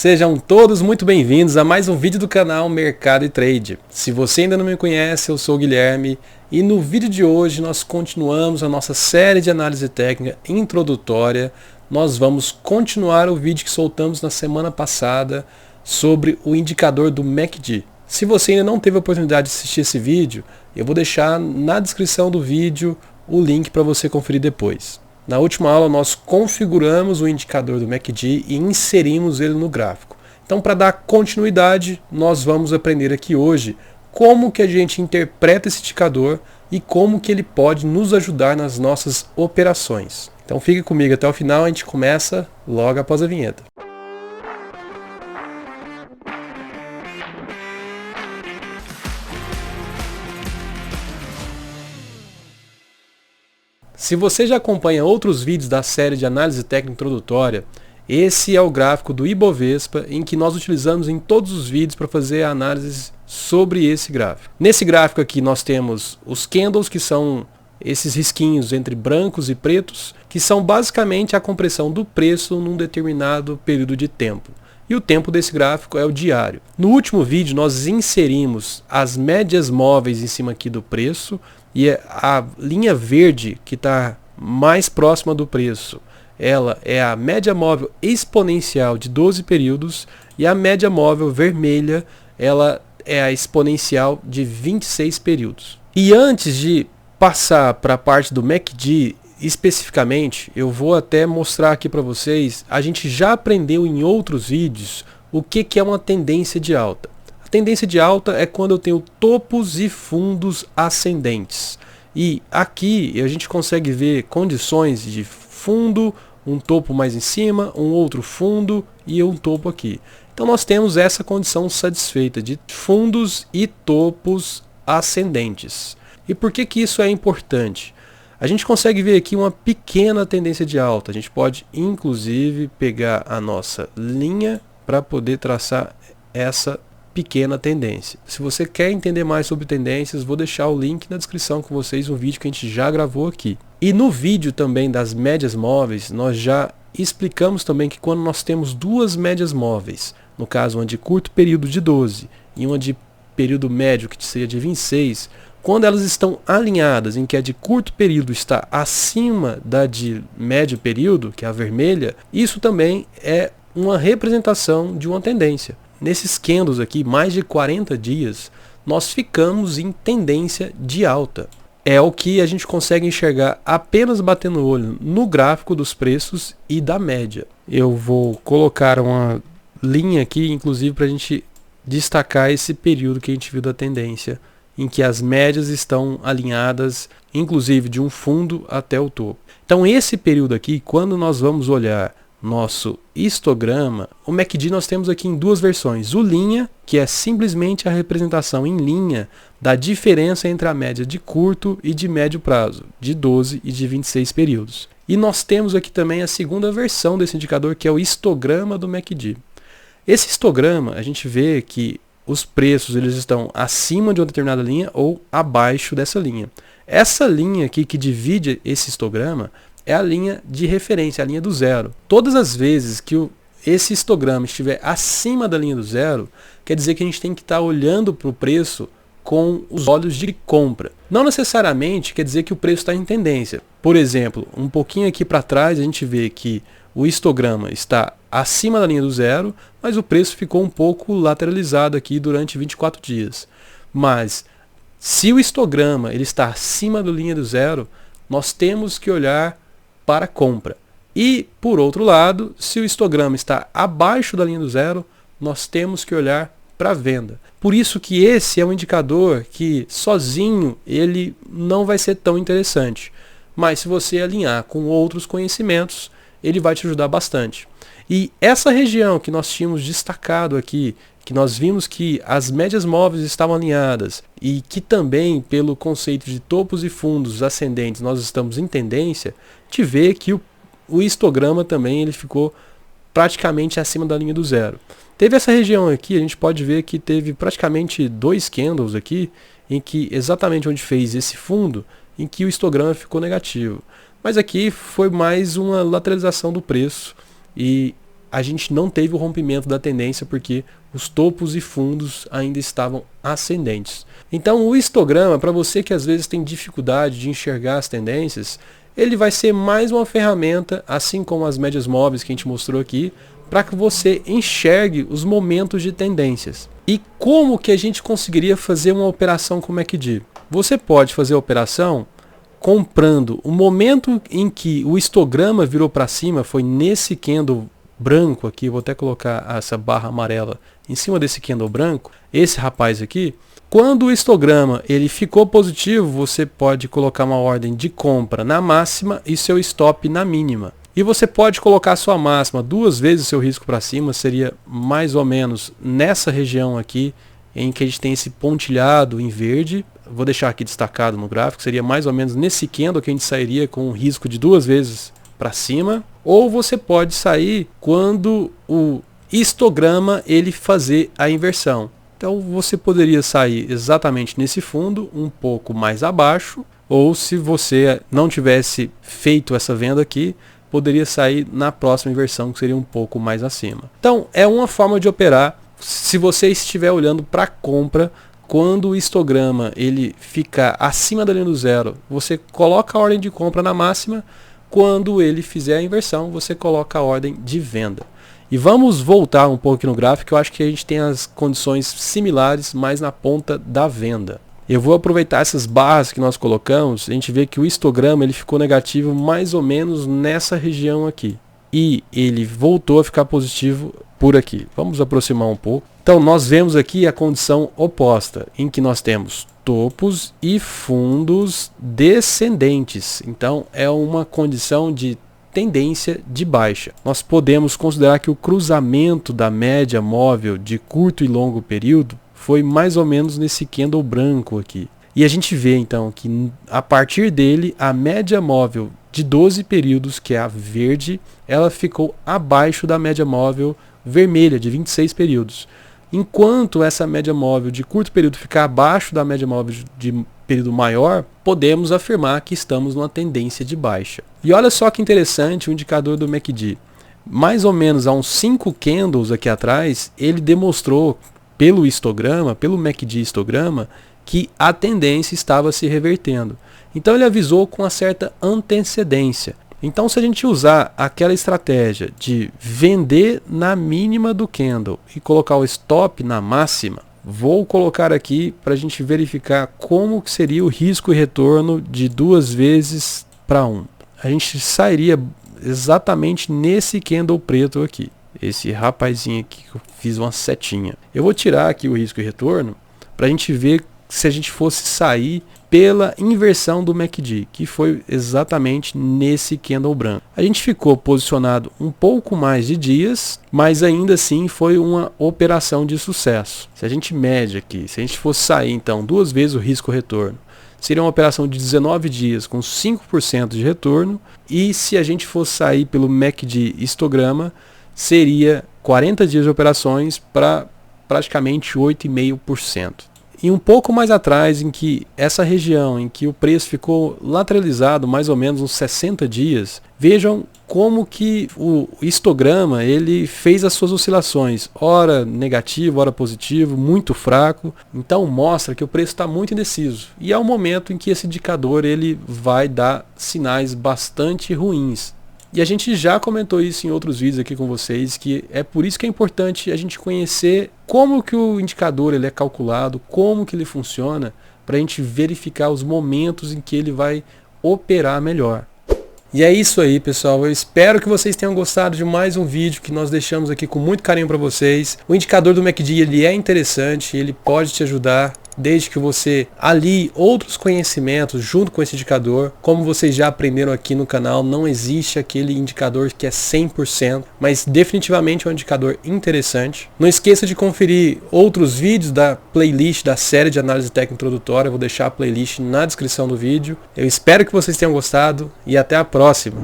Sejam todos muito bem-vindos a mais um vídeo do canal Mercado e Trade. Se você ainda não me conhece, eu sou o Guilherme e no vídeo de hoje nós continuamos a nossa série de análise técnica introdutória. Nós vamos continuar o vídeo que soltamos na semana passada sobre o indicador do MACD. Se você ainda não teve a oportunidade de assistir esse vídeo, eu vou deixar na descrição do vídeo o link para você conferir depois. Na última aula nós configuramos o indicador do MACD e inserimos ele no gráfico. Então, para dar continuidade, nós vamos aprender aqui hoje como que a gente interpreta esse indicador e como que ele pode nos ajudar nas nossas operações. Então fique comigo até o final, a gente começa logo após a vinheta. Se você já acompanha outros vídeos da série de análise técnica introdutória, esse é o gráfico do Ibovespa em que nós utilizamos em todos os vídeos para fazer a análise sobre esse gráfico. Nesse gráfico aqui nós temos os candles, que são esses risquinhos entre brancos e pretos, que são basicamente a compressão do preço num determinado período de tempo. E o tempo desse gráfico é o diário. No último vídeo nós inserimos as médias móveis em cima aqui do preço e a linha verde que está mais próxima do preço, ela é a média móvel exponencial de 12 períodos e a média móvel vermelha, ela é a exponencial de 26 períodos. E antes de passar para a parte do MACD especificamente, eu vou até mostrar aqui para vocês, a gente já aprendeu em outros vídeos o que é uma tendência de alta. A tendência de alta é quando eu tenho topos e fundos ascendentes. E aqui a gente consegue ver condições de fundo, um topo mais em cima, um outro fundo e um topo aqui. Então nós temos essa condição satisfeita de fundos e topos ascendentes. E por que isso é importante? A gente consegue ver aqui uma pequena tendência de alta. A gente pode inclusive pegar a nossa linha para poder traçar essa pequena tendência. Se você quer entender mais sobre tendências, vou deixar o link na descrição com vocês, um vídeo que a gente já gravou aqui. E no vídeo também das médias móveis, nós já explicamos também que quando nós temos duas médias móveis, no caso uma de curto período de 12 e uma de período médio que seria de 26, quando elas estão alinhadas, em que a de curto período está acima da de médio período, que é a vermelha, isso também é uma representação de uma tendência. Nesses candles aqui, mais de 40 dias, nós ficamos em tendência de alta. É o que a gente consegue enxergar apenas batendo o olho no gráfico dos preços e da média. Eu vou colocar uma linha aqui, inclusive, para a gente destacar esse período que a gente viu da tendência, em que as médias estão alinhadas, inclusive de um fundo até o topo. Então esse período aqui, quando nós vamos olhar nosso histograma, o MACD nós temos aqui em duas versões. O linha, que é simplesmente a representação em linha da diferença entre a média de curto e de médio prazo, de 12 e de 26 períodos. E nós temos aqui também a segunda versão desse indicador, que é o histograma do MACD. Esse histograma, a gente vê que os preços eles estão acima de uma determinada linha ou abaixo dessa linha. Essa linha aqui que divide esse histograma é a linha de referência, a linha do zero. Todas as vezes que esse histograma estiver acima da linha do zero, quer dizer que a gente tem que estar olhando para o preço com os olhos de compra. Não necessariamente quer dizer que o preço está em tendência. Por exemplo, um pouquinho aqui para trás a gente vê que o histograma está acima da linha do zero, mas o preço ficou um pouco lateralizado aqui durante 24 dias. Mas se o histograma ele está acima da linha do zero, nós temos que olhar para compra. E, por outro lado, se o histograma está abaixo da linha do zero, nós temos que olhar para venda. Por isso que esse é um indicador que sozinho ele não vai ser tão interessante. Mas se você alinhar com outros conhecimentos, ele vai te ajudar bastante. E essa região que nós tínhamos destacado aqui, que nós vimos que as médias móveis estavam alinhadas e que também pelo conceito de topos e fundos ascendentes nós estamos em tendência, te vê que o histograma também ele ficou praticamente acima da linha do zero. Teve essa região aqui, a gente pode ver que teve praticamente dois candles aqui, em que exatamente onde fez esse fundo, em que o histograma ficou negativo. Mas aqui foi mais uma lateralização do preço e a gente não teve o rompimento da tendência porque os topos e fundos ainda estavam ascendentes. Então o histograma, para você que às vezes tem dificuldade de enxergar as tendências, ele vai ser mais uma ferramenta, assim como as médias móveis que a gente mostrou aqui, para que você enxergue os momentos de tendências. E como que a gente conseguiria fazer uma operação com o MACD? Você pode fazer a operação comprando o momento em que o histograma virou para cima, foi nesse candle branco aqui, vou até colocar essa barra amarela em cima desse candle branco, esse rapaz aqui. Quando o histograma ele ficou positivo, você pode colocar uma ordem de compra na máxima e seu stop na mínima. E você pode colocar sua máxima 2 vezes o seu risco para cima, seria mais ou menos nessa região aqui, em que a gente tem esse pontilhado em verde. Vou deixar aqui destacado no gráfico, seria mais ou menos nesse candle que a gente sairia com um risco de 2 vezes para cima. Ou você pode sair quando o histograma ele fazer a inversão. Então você poderia sair exatamente nesse fundo, um pouco mais abaixo, ou se você não tivesse feito essa venda aqui, poderia sair na próxima inversão, que seria um pouco mais acima. Então é uma forma de operar se você estiver olhando para compra. Quando o histograma ele ficar acima da linha do zero, você coloca a ordem de compra na máxima. Quando ele fizer a inversão, você coloca a ordem de venda. E vamos voltar um pouco aqui no gráfico, eu acho que a gente tem as condições similares, mas na ponta da venda. Eu vou aproveitar essas barras que nós colocamos, a gente vê que o histograma ele ficou negativo mais ou menos nessa região aqui. E ele voltou a ficar positivo por aqui. Vamos aproximar um pouco. Então nós vemos aqui a condição oposta, em que nós temos topos e fundos descendentes. Então é uma condição de tendência de baixa. Nós podemos considerar que o cruzamento da média móvel de curto e longo período foi mais ou menos nesse candle branco aqui. E a gente vê então que a partir dele a média móvel de 12 períodos, que é a verde, ela ficou abaixo da média móvel vermelha de 26 períodos. Enquanto essa média móvel de curto período ficar abaixo da média móvel de período maior, podemos afirmar que estamos numa tendência de baixa. E olha só que interessante o indicador do MACD. Mais ou menos há uns 5 candles aqui atrás, ele demonstrou pelo histograma, pelo MACD histograma, que a tendência estava se revertendo. Então ele avisou com uma certa antecedência. Então se a gente usar aquela estratégia de vender na mínima do candle e colocar o stop na máxima, vou colocar aqui para a gente verificar como que seria o risco e retorno de 2 vezes para 1. A gente sairia exatamente nesse candle preto aqui. Esse rapazinho aqui que eu fiz uma setinha. Eu vou tirar aqui o risco e retorno para a gente ver se a gente fosse sair pela inversão do MACD, que foi exatamente nesse candle branco. A gente ficou posicionado um pouco mais de dias, mas ainda assim foi uma operação de sucesso. Se a gente mede aqui, se a gente fosse sair então 2 vezes o risco-retorno, seria uma operação de 19 dias com 5% de retorno, e se a gente fosse sair pelo MACD histograma, seria 40 dias de operações para praticamente 8,5%. E um pouco mais atrás, em que essa região em que o preço ficou lateralizado mais ou menos uns 60 dias, vejam como que o histograma ele fez as suas oscilações, ora negativo, ora positivo, muito fraco. Então mostra que o preço está muito indeciso. E é o momento em que esse indicador ele vai dar sinais bastante ruins. E a gente já comentou isso em outros vídeos aqui com vocês, que é por isso que é importante a gente conhecer como que o indicador ele é calculado, como que ele funciona, para a gente verificar os momentos em que ele vai operar melhor. E é isso aí, pessoal. Eu espero que vocês tenham gostado de mais um vídeo que nós deixamos aqui com muito carinho para vocês. O indicador do MACD ele é interessante, ele pode te ajudar desde que você alie outros conhecimentos junto com esse indicador. Como vocês já aprenderam aqui no canal, não existe aquele indicador que é 100%, mas definitivamente é um indicador interessante. Não esqueça de conferir outros vídeos da playlist da série de análise técnica introdutória. Eu vou deixar a playlist na descrição do vídeo. Eu espero que vocês tenham gostado e até a próxima.